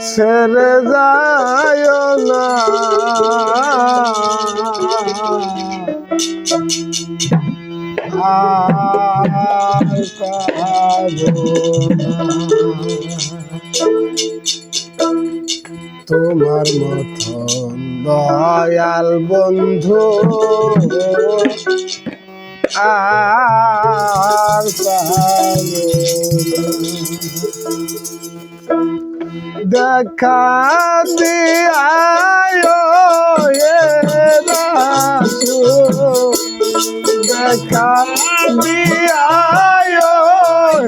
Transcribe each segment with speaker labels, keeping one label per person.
Speaker 1: ছেড়ে যায় না আর পাবো না তোমার মতন দয়াল বন্ধু আর পাবো না। দেখা দিয়ায়ো রাসূল দেখা দিয়ায়ো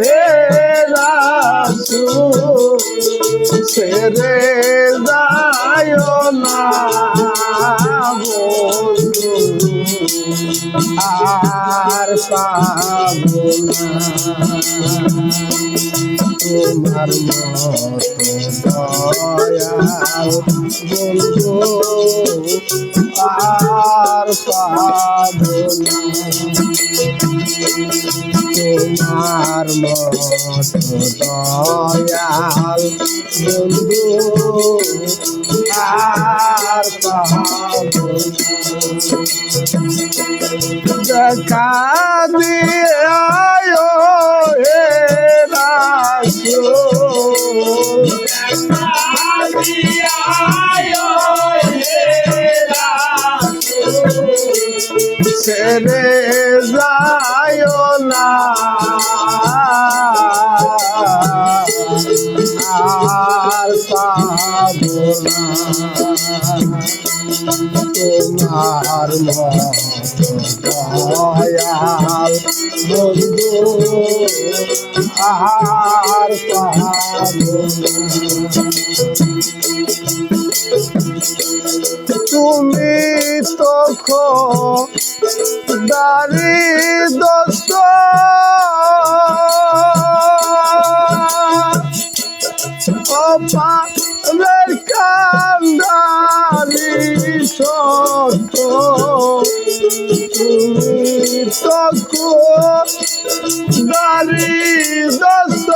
Speaker 1: হে রাসূল ছেড়ে যায়ো না বন্ধু আর পাবো না তোমার মতো দয়াল বন্ধু আর পাবো না তোমার মতো দয়াল বন্ধু আর পাবো না দেখা দিয়ায়ো হে রাসূল দেখা দিয়ায়ো হে রাসূল ছেড়ে যায়ো না আর পাবো না তোমার মতো দয়াল বন্ধু আর পাবো না তুমি তো খোদারি দোস্ত পারের কান্দারি সত্য তুমি তো খোদারি দোস্ত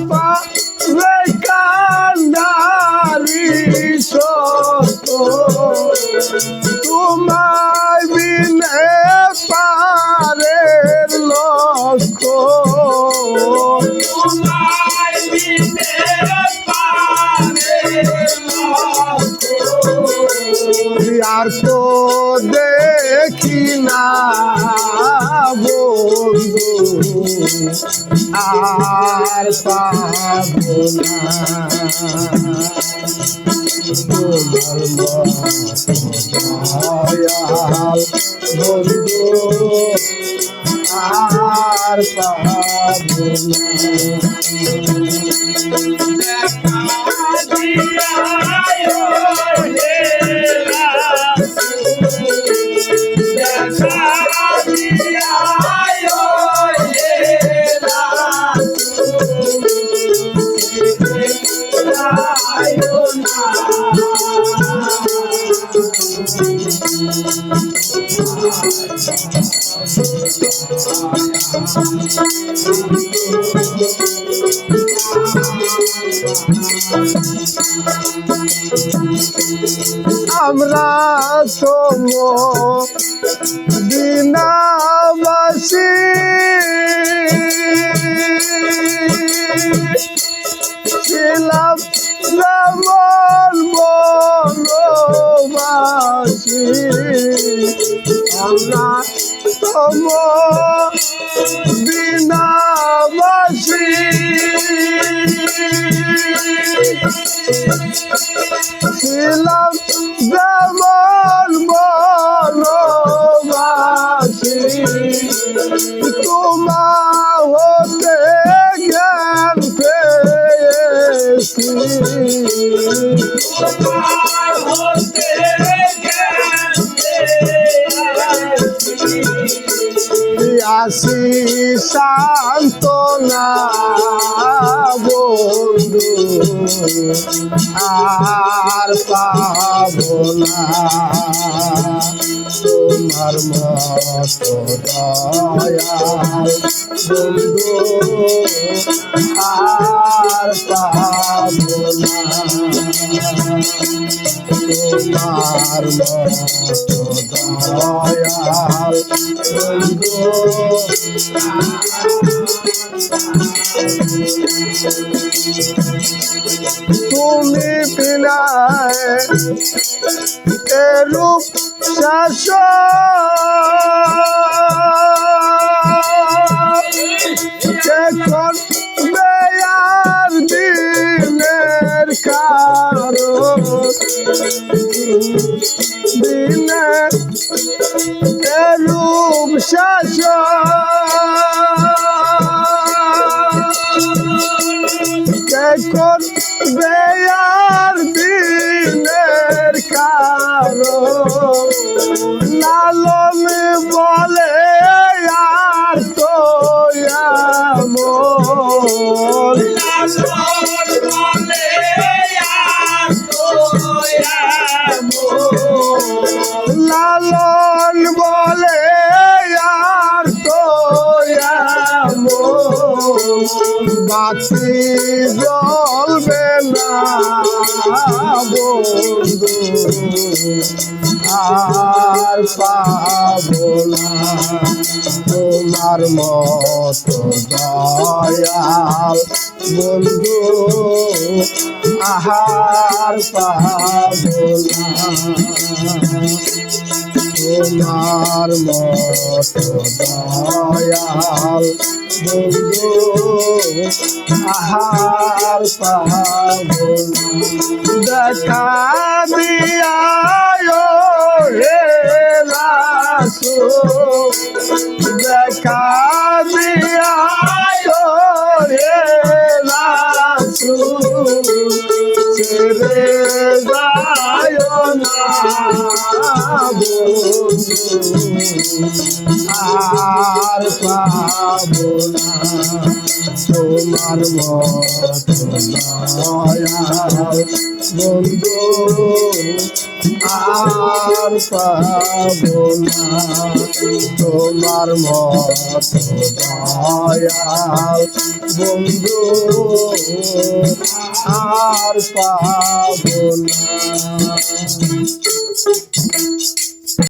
Speaker 1: পারের কান্দারি সত্য তোমায় বিনে পারের লক্ষ তোমায় বিনে পারের লক্ষ আর তো দেখি না বন্ধু আর পাবো না তোমার মতো দয়াল বন্ধু আর পাবো না দেখা দিয়ায়ো হে রাসূল দেখা দিয়ায়ো হে রাসূল যায়ো না আমরা মদিনাবাসী ছিলাম যেমন বনবাসী আমরা মদিনাবাসী ছিলাম যেমন বনবাসী তোমার হতে জ্ঞান পেয়েছি তোমার হতে জ্ঞান পেয়েছি আসি সান্তনা বন্ধু আর পাবো না। তোমার মতো দয়াল বন্ধু আর পাবো না তোমার মতো দয়াল বন্ধু তুমি বিনায় এরূপ শাসন কে করবে আর দিনের কারণ দিনের এরূপ শাসন কে করবে আর দিনের কারণ লালন বলে আর তো এমন লালন বলে আর তো এমন লালন বলে আর তো এমন বাতি জ্বলবে না বন্ধু আর পাবো না তোমার মতো দয়াল বন্ধু আহার পাবো না তোমার মতো দয়াল বন্ধু আহার পাবো না দেখা দিয়া হে রাসূল দেখা দিয়া হে রাসূল ছেড়ে যায় না আর পাবো না তোমার মতো দয়াল বন্ধু আর পাবো না তোমার মতো দয়াল বন্ধু আর পাবো না